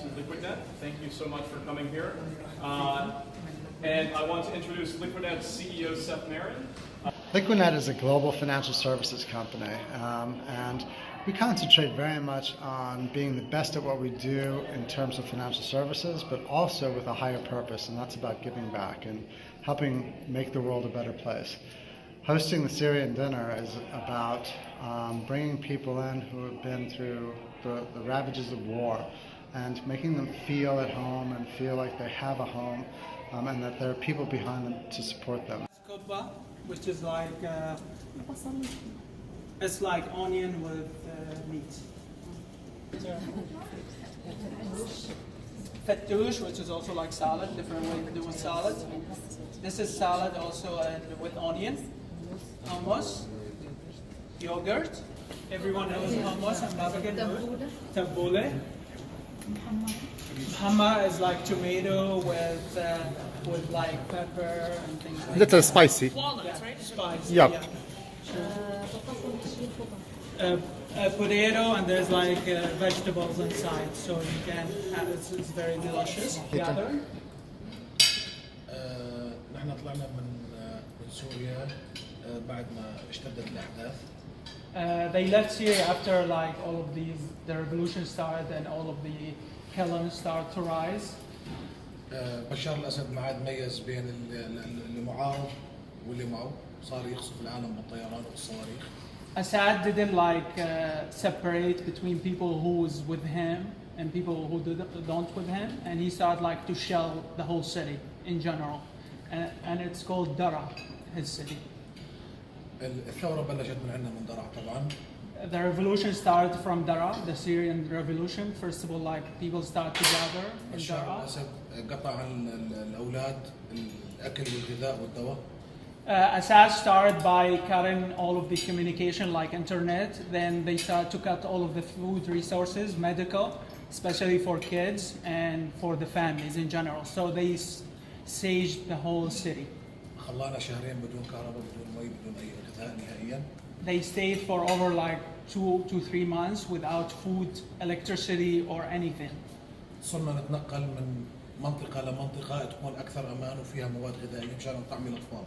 to Liquidnet. Thank you so much for coming here. And I want to introduce Liquidnet's CEO, Marin. Liquidnet is a global financial services company, and we concentrate very much on being the best at what we do in terms of financial services, but also with a higher purpose, and that's about giving back and helping make the world a better place. Hosting the Syrian dinner is about bringing people in who have been through the ravages of war and making them feel at home and feel like they have a home, and that there are people behind them to support them. Which is like it's like onion with meat. Fattoush, which is also like salad, different way to do with salad. This is salad also with onion. Hummus, yogurt. Everyone knows hummus and barbecue. Tabbouleh. Muhammad is like tomato with like pepper and things like that. Little spicy. Walnuts, right? Spicy. Yep. Yeah. Potato, and there's like vegetables inside, so you can have it. It's very delicious. Gather. نحن طلعنا من سوريا بعد ما اشتدت الأحداث. They left Syria after like all of the revolution started and all of the killings started to rise. بشار الأسد ما عاد ميز بين اللي معاه واللي معه، صار يخصف العالم بالطيران والصواريخ. Assad didn't like separate between people who was with him and people who don't with him, and he started like to shell the whole city in general, and it's called Dara, his city. الثورة بلشت من عندنا من درعا طبعا. The revolution started from Dara, the Syrian revolution. First of all, like people start to gather in بشار Dara. الأسد قطع عن الأولاد الأكل والغذاء والدواء. Assad started by cutting all of the communication like internet, then they started to cut all of the food resources, medical, especially for kids and for the families in general. So they sieged the whole city. خلانا شهرين بدون كهرباء بدون مي بدون أي غذاء نهائيا. They stayed for over like 2 to 3 months without food, electricity or anything. صرنا نتنقل من منطقة لمنطقة تكون أكثر أمان وفيها مواد غذائية مشان نطعم الأطفال.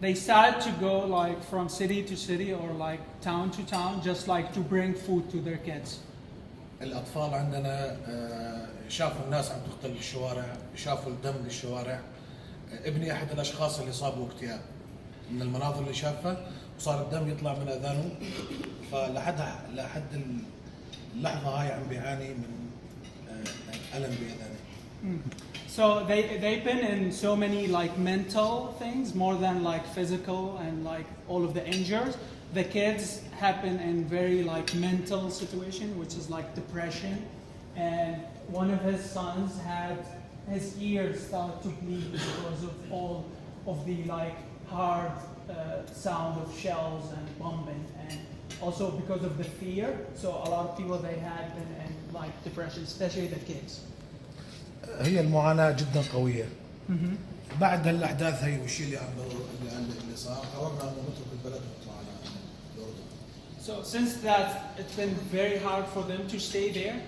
They started to go like from city to city or like town to town, just like to bring food to their kids. الأطفال عندنا شافوا الناس عم تقتل بالشوارع، شافوا الدم بالشوارع. ابني أحد الأشخاص اللي صابوا اكتئاب من المناظر اللي شافها، وصار الدم يطلع من أذانه، لحد اللحظة هاي عم بيعاني من ألم بأذانه. So they've been in so many like mental things more than like physical and like all of the injuries. The kids happen in very like mental situation, which is like depression. And one of his sons had his ears start to bleed because of all of the like hard sound of shells and bombing, and also because of the fear. So a lot of people they had been in like depression, especially the kids. هي المعاناة جدا قوية. بعد هالأحداث هي والشيء اللي صار قررنا إنه نترك البلد ونطلع على الأردن. So since that, it's been very hard for them to stay there.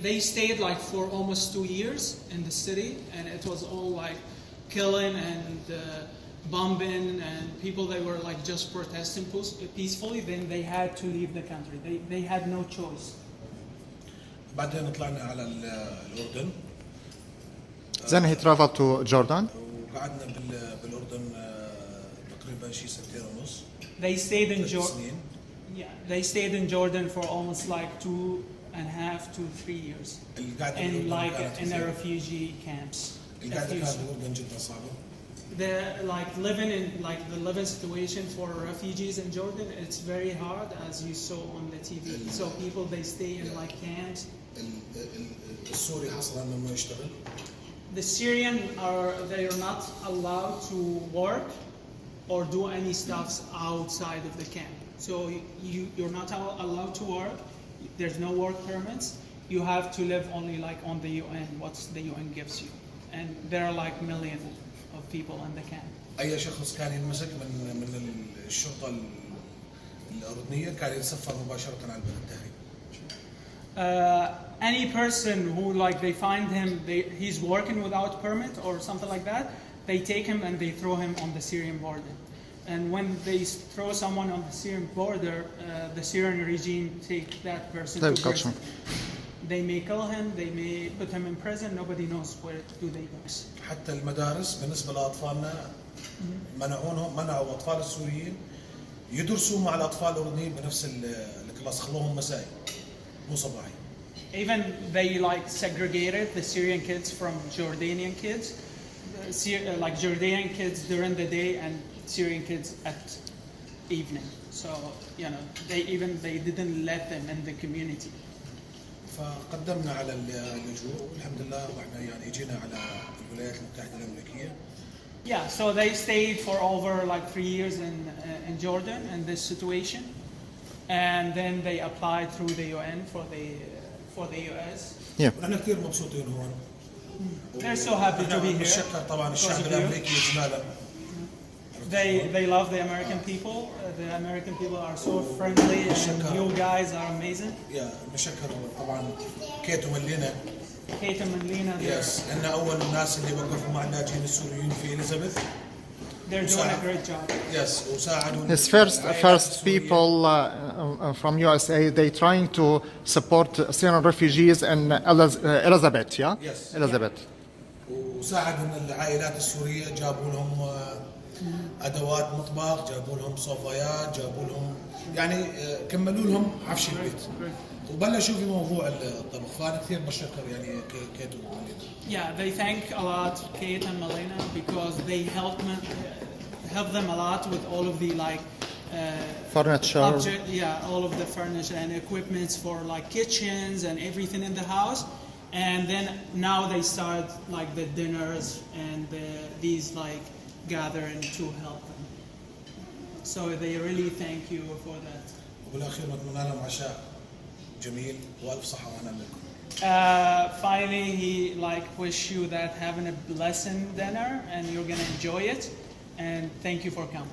They stayed like for almost 2 years in the city, and it was all like killing and bombing, and people that were like just protesting peacefully. Then they had to leave the country. They had no choice. بعدين طلعنا على الأردن. Then he traveled to Jordan. وقعدنا بالأردن تقريبا شي 2.5 سنين. They stayed in Jordan. Yeah, they stayed in Jordan for almost like 2.5 to 3 years, and like in the refugee camps. القعدة كانت بالأردن جدا صعبة. The like living in like the living situation for refugees in Jordan, it's very hard, as you saw on the TV. So people they stay in like camps. السوري حصل انه ما يشتغل. The Syrian they are not allowed to work or do any stuff outside of the camp. So you're not allowed to work. There's no work permits. You have to live only like on the UN, what the UN gives you. And there are like millions of people in the camp. اي شخص كان ينمسك من الشرطة الأردنية كان يسفر مباشرة على البلد التهريب. Any person who like they find him, he's working without permit or something like that, they take him and they throw him on the Syrian border. And when they throw someone on the Syrian border, the Syrian regime take that person to prison. They may kill him, they may put him in prison, nobody knows where do they go. حتى المدارس بالنسبة لأطفالنا منعوا أطفال السوريين يدرسوا مع الأطفال الأردنيين بنفس الكلاس، خلوهم مسائي مو صباحي. Even they like segregated the Syrian kids from Jordanian kids, like Jordanian kids during the day and Syrian kids at evening. So you know they didn't let them in the community. فقدمنا على اللجوء والحمد لله واحنا يعني اجينا على الولايات المتحدة الامريكية. Yeah, so they stayed for over like 3 years in Jordan in this situation, and then they applied through the UN for the US. Yeah. احنا كثير مبسوطين هون. They're so happy to be here. بنشكر طبعا الشعب الامريكي اجمالا. They love the American people. The American people are so friendly, and you guys are amazing. يا بنشكر طبعا كيت وملينا. Kate and Lena, يس إن أول الناس اللي وقفوا مع اللاجئين السوريين في إليزابيث. they're doing a great job. يس وساعدوا. His first people from USA, they trying to support Syrian refugees in Elizabeth, yeah? Yes. Elizabeth. وساعد إن العائلات السورية جابوا لهم أدوات مطبخ، جابوا لهم صوفيات، جابوا لهم يعني كملوا لهم عفش البيت. وبلشوا في موضوع الطبخ، فأنا كثير بشكر يعني كيت ومالينا. Yeah, they thank a lot Kate and Malena because they help them a lot with all of the like Furniture. all of the furniture and equipments for like kitchens and everything in the house. And then now they start like the dinners and these like gathering to help them. So they really thank you for that. وبالأخير نتمنى لهم عشاء جميل وألف صحة وهنا لكم. Finally, he like wish you that having a blessed dinner and you're gonna enjoy it. And thank you for coming.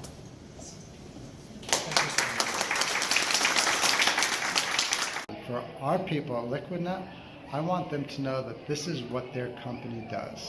For our people at Liquidnet, I want them to know that this is what their company does.